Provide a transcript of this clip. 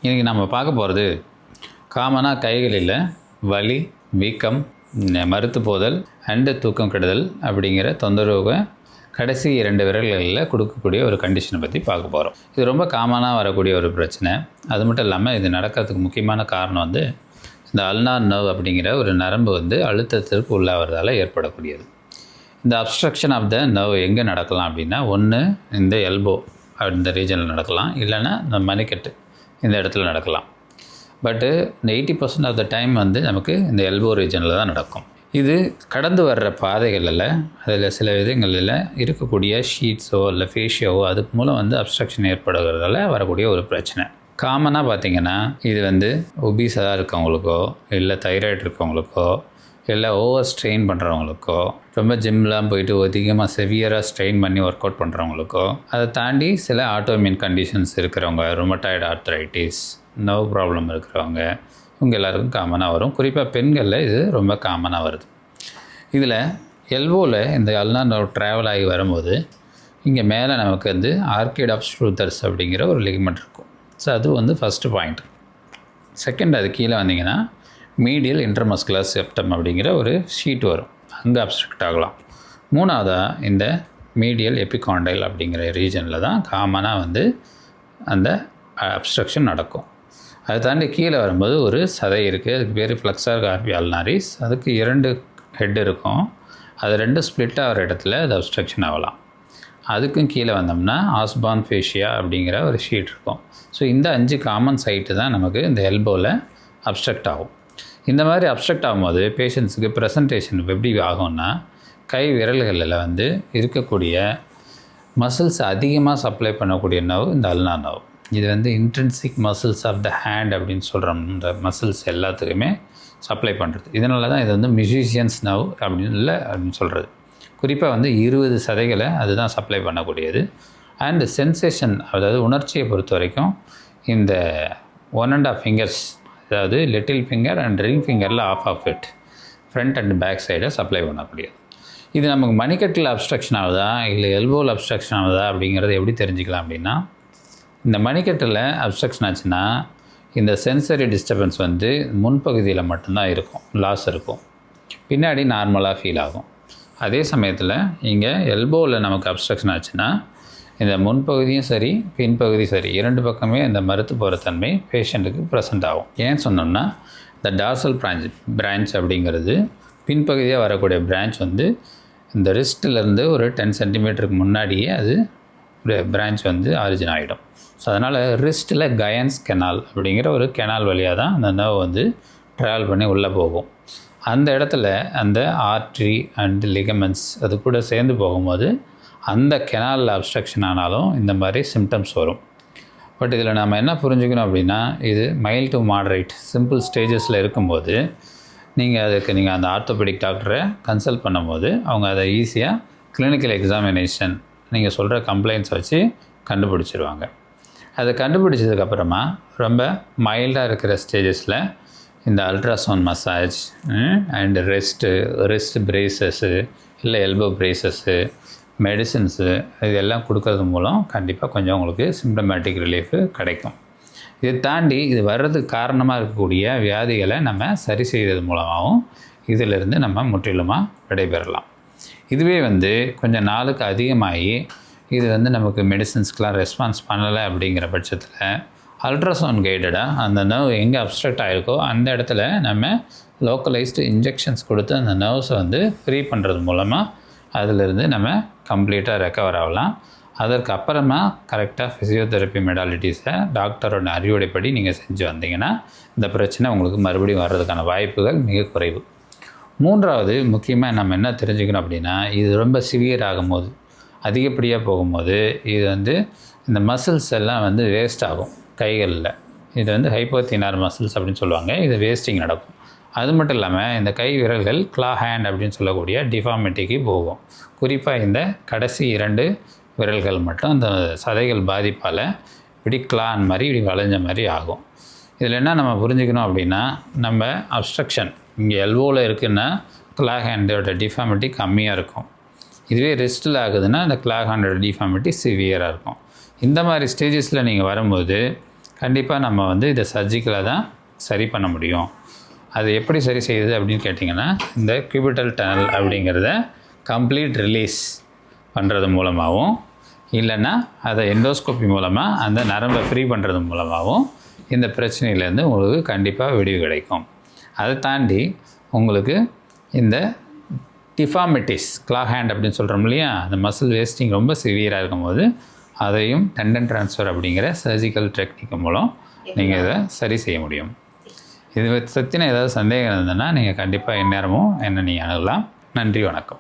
இன்றைக்கி நம்ம பார்க்க போகிறது காமனாக கைகளில் வலி, வீக்கம், மறுத்து போதல் அண்டு தூக்கம் கெடுதல் அப்படிங்கிற தொந்தரவு கடைசி 2 விரல்களில் கொடுக்கக்கூடிய ஒரு கண்டிஷனை பற்றி பார்க்க போகிறோம். இது ரொம்ப காமனாக வரக்கூடிய ஒரு பிரச்சனை. அது மட்டும் இல்லாமல் இது நடக்கிறதுக்கு முக்கியமான காரணம் வந்து இந்த அல்னார் நர்வ் அப்படிங்கிற ஒரு நரம்பு வந்து அழுத்தத்திற்கு உள்ளாகிறதால ஏற்படக்கூடியது. இந்த அப்ஸ்ட்ரக்ஷன் ஆஃப் த நர்வ் எங்கே நடக்கலாம் அப்படின்னா, ஒன்று இந்த எல்போ இந்த ரீஜனில் நடக்கலாம், இல்லைன்னா இந்த மணிக்கட்டு இந்த இடத்துல நடக்கலாம். பட்டு இந்த 80% ஆஃப் த டைம் வந்து நமக்கு இந்த எல்போ ரீஜனில் தான் நடக்கும். இது கடந்து வர்ற பாதைகளில் அதில் சில விதங்களில் இருக்கக்கூடிய ஷீட்ஸோ இல்லை ஃபேஷியோவோ அதுக்கு மூலம் வந்து அப்ஸ்ட்ரக்ஷன் ஏற்படுகிறதால வரக்கூடிய ஒரு பிரச்சனை. காமனாக பார்த்திங்கன்னா இது வந்து ஒபீஸாக இருக்கவங்களுக்கோ இல்லை தைராய்டு இருக்கவங்களுக்கோ இல்லை ஓவர் ஸ்ட்ரெயின் பண்ணுறவங்களுக்கோ ரொம்ப ஜிம்லாம் போயிட்டு அதிகமாக செவியராக ஸ்ட்ரெயின் பண்ணி ஒர்க் அவுட் பண்ணுறவங்களுக்கோ அதை தாண்டி சில ஆட்டோமின் கண்டிஷன்ஸ் இருக்கிறவங்க, ருமட்டாய்டு ஆர்த்ரைட்டிஸ், நர்வ் ப்ராப்ளம் இருக்கிறவங்க, இவங்க எல்லாருக்கும் காமனாக வரும். குறிப்பாக பெண்களில் இது ரொம்ப காமனாக வருது. இதில் எல்போவில் இந்த அல்னார் நர்வ் ட்ராவல் ஆகி வரும்போது இங்கே மேலே நமக்கு வந்து ஆர்கேட் ஆஃப் ஷ்ரூதர்ஸ் அப்படிங்கிற ஒரு லிகமெண்ட் இருக்கும். ஸோ அது வந்து ஃபஸ்ட்டு பாயிண்ட். செகண்ட், அது கீழே வந்தீங்கன்னா மீடியல் இன்டர்மஸ்குலர் செப்டம் அப்படிங்கிற ஒரு ஷீட் வரும், அங்கே அப்ஸ்ட்ரக்ட் ஆகலாம். மூணாவதாக இந்த மீடியல் எபிகாண்டைல் அப்படிங்கிற ரீஜனில் தான் காமனாக வந்து அந்த அப்ஸ்ட்ரக்ஷன் நடக்கும். அதை தாண்டி கீழே வரும்போது ஒரு சதை இருக்குது, அதுக்கு பேர் ஃப்ளெக்ஸர் கார்பி அல்னாரிஸ். அதுக்கு 2 ஹெட் இருக்கும், அது 2 ஸ்ப்ளிட் ஆகிற இடத்துல அது அப்ஸ்ட்ரக்ஷன் ஆகலாம். அதுக்கும் கீழே வந்தோம்னா ஆஸ்பான் ஃபேஷியா அப்படிங்கிற ஒரு ஷீட் இருக்கும். ஸோ இந்த 5 காமன் சைட்டு தான் நமக்கு இந்த எல்போவில் அப்ஸ்ட்ரக்ட் ஆகும். இந்த மாதிரி அப்ஸ்ட்ரக்ட் ஆகும்போது பேஷண்ட்ஸுக்கு ப்ரெசன்டேஷன் எப்படி ஆகும்னா, கை விரல்களில் வந்து இருக்கக்கூடிய மசில்ஸ் அதிகமாக சப்ளை பண்ணக்கூடிய நர்வ் இந்த அல்னார் நர்வ். இது வந்து intrinsic muscles of the hand அப்படின்னு சொல்கிறோம். இந்த மசில்ஸ் எல்லாத்துக்குமே சப்ளை பண்ணுறது. இதனால தான் இது வந்து மியூசிஷியன்ஸ் நர்வ் அப்படின்னு சொல்கிறது. குறிப்பாக வந்து 20 சதைகளை அதுதான் சப்ளை பண்ணக்கூடியது. அண்ட் சென்சேஷன், அதாவது உணர்ச்சியை பொறுத்த வரைக்கும் இந்த 1.5 ஃபிங்கர்ஸ், அதாவது லிட்டில் ஃபிங்கர் அண்ட் ரிங் ஃபிங்கரில் of it front and back சைடை சப்ளை பண்ணக்கூடியது. இது நமக்கு மணிக்கட்டில் அப்ஸ்ட்ரக்ஷன் ஆகுதா இல்லை எல்போவில் அப்ஸ்ட்ரக்ஷன் ஆகுதா அப்படிங்கிறத எப்படி தெரிஞ்சுக்கலாம் அப்படின்னா, இந்த மணிக்கட்டில் அப்ஸ்ட்ரக்ஷன் ஆச்சுன்னா இந்த சென்சரி டிஸ்டர்பன்ஸ் வந்து முன்பகுதியில் மட்டும்தான் இருக்கும், லாஸ் இருக்கும், பின்னாடி நார்மலாக ஃபீல் ஆகும். அதே சமயத்தில் இங்கே எல்போவில் நமக்கு அப்ஸ்ட்ரக்ஷன் ஆச்சுன்னா இந்த முன்பகுதியும் சரி பின்பகுதி சரி 2 பக்கமே இந்த மறுத்து போகிற தன்மை பேஷண்ட்டுக்கு ப்ரெசென்ட் ஆகும். ஏன் சொன்னோம்னா, இந்த டார்சல் பிரான்ச் அப்படிங்கிறது பின்பகுதியாக வரக்கூடிய பிரான்ச் வந்து இந்த ரிஸ்ட்டிலேருந்து ஒரு 10 சென்டிமீட்டருக்கு முன்னாடியே அது பிரான்ச் வந்து ஆரிஜின் ஆகிடும். ஸோ அதனால் ரிஸ்ட்டில் கயன்ஸ் கெனால் அப்படிங்கிற ஒரு கெனால் வழியாக தான் அந்த நர்வ் வந்து ட்ராவல் பண்ணி உள்ளே போகும். அந்த இடத்துல அந்த ஆர்ட்ரி அண்ட் லிகமெண்ட்ஸ் அது கூட சேர்ந்து போகும்போது அந்த கெனாலில் அப்ஸ்ட்ரக்ஷன் ஆனாலும் இந்த மாதிரி சிம்டம்ஸ் வரும். பட் இதில் நம்ம என்ன புரிஞ்சுக்கணும் அப்படின்னா, இது மைல்டு டு மாடரேட் சிம்பிள் ஸ்டேஜஸில் இருக்கும்போது நீங்கள் அந்த ஆர்த்தோபெடிக் டாக்டரை கன்சல்ட் பண்ணும்போது அவங்க அதை ஈஸியாக கிளினிக்கல் எக்ஸாமினேஷன் நீங்கள் சொல்கிற கம்ப்ளைண்ட்ஸ் வச்சு கண்டுபிடிச்சிருவாங்க. அதை கண்டுபிடிச்சதுக்கப்புறமா ரொம்ப மைல்டாக இருக்கிற ஸ்டேஜஸில் இந்த அல்ட்ராசவுண்ட் மசாஜ் அண்டு ரெஸ்ட் பிரேசஸ்ஸு இல்லை எல்போ பிரேசஸ்ஸு, மெடிசின்ஸு இதெல்லாம் கொடுக்கறது மூலம் கண்டிப்பாக கொஞ்சம் உங்களுக்கு சிம்டமேட்டிக் ரிலீஃபு கிடைக்கும். இதை தாண்டி இது வர்றதுக்கு காரணமாக இருக்கக்கூடிய வியாதிகளை நம்ம சரி செய்கிறது மூலமாகவும் இதிலிருந்து நம்ம முற்றிலுமாக விடைபெறலாம். இதுவே வந்து கொஞ்சம் நாளுக்கு அதிகமாகி இது வந்து நமக்கு மெடிசின்ஸ்க்கெலாம் ரெஸ்பான்ஸ் பண்ணலை அப்படிங்கிற பட்சத்தில் அல்ட்ராசவுண்ட் கைடடாக அந்த நர்வ் எங்கே அப்ஸ்ட்ரக்ட் ஆகிருக்கோ அந்த இடத்துல நம்ம லோக்கலைஸ்டு இன்ஜெக்ஷன்ஸ் கொடுத்து அந்த நர்வ்ஸை வந்து ஃப்ரீ பண்ணுறது மூலமாக அதிலிருந்து நம்ம கம்ப்ளீட்டாக ரெக்கவர் ஆகலாம். அதற்கு அப்புறமா கரெக்டாக ஃபிசியோதெரப்பி மெடாலிட்டிஸை டாக்டரோட அறிவுரைப்படி நீங்கள் செஞ்சு வந்தீங்கன்னா இந்த பிரச்சனை உங்களுக்கு மறுபடியும் வர்றதுக்கான வாய்ப்புகள் மிக குறைவு. மூன்றாவது முக்கியமாக நம்ம என்ன தெரிஞ்சுக்கணும் அப்படின்னா, இது ரொம்ப சிவியர் ஆகும்போது, அதிகப்படியாக போகும்போது இது வந்து இந்த மசில்ஸ் எல்லாம் வந்து வேஸ்ட் ஆகும் கைகளில். இது வந்து ஹைப்போதீனார் மசில்ஸ் அப்படின்னு சொல்லுவாங்க. இது வேஸ்டிங் நடக்கும். அது மட்டும் இல்லாமல் இந்த கை விரல்கள் கிளா ஹேண்ட் அப்படின்னு சொல்லக்கூடிய டிஃபார்மிட்டிக்கு போகும். குறிப்பாக இந்த கடைசி 2 விரல்கள் மட்டும் அந்த சதைகள் பாதிப்பால் இப்படி கிளான் மாதிரி இப்படி வளைஞ்ச மாதிரி ஆகும். இதில் என்ன நம்ம புரிஞ்சுக்கணும் அப்படின்னா, நம்ம அப்ஸ்ட்ரக்ஷன் இங்கே எல்போவில் இருக்குன்னா கிளா ஹேண்டோட டிஃபார்மிட்டி கம்மியாக இருக்கும். இதுவே ரெஸ்ட்டில் ஆகுதுன்னா அந்த கிளா ஹேண்டோட டிஃபார்மிட்டி சிவியராக இருக்கும். இந்த மாதிரி ஸ்டேஜஸில் நீங்கள் வரும்போது கண்டிப்பாக நம்ம வந்து இதை சர்ஜிக்கலாக தான் சரி பண்ண முடியும். அது எப்படி சரி செய்யுது அப்படின்னு கேட்டிங்கன்னா, இந்த கியூபிட்டல் டனல் அப்படிங்கிறத கம்ப்ளீட் ரிலீஸ் பண்ணுறது மூலமாகவும், இல்லைன்னா அதை எண்டோஸ்கோப்பி மூலமாக அந்த நரம்பை ஃப்ரீ பண்ணுறது மூலமாகவும் இந்த பிரச்சனையிலேருந்து உங்களுக்கு கண்டிப்பாக விடிவு கிடைக்கும். அதை தாண்டி உங்களுக்கு இந்த டிஃபார்மிட்டிஸ், க்ளா ஹேண்ட் அப்படின்னு சொல்கிறோம் இல்லையா, அந்த மசில் வேஸ்டிங் ரொம்ப சிவியராக இருக்கும்போது அதையும் டெண்டன் ட்ரான்ஸ்ஃபர் அப்படிங்கிற சர்ஜிக்கல் டெக்னிக் மூலம் நீங்கள் இதை சரி செய்ய முடியும். இது பற்றின ஏதாவது சந்தேகம் இருந்ததுன்னா நீங்கள் கண்டிப்பாக எந்நேரமும் என்னை நீங்கள் அணுகலாம். நன்றி, வணக்கம்.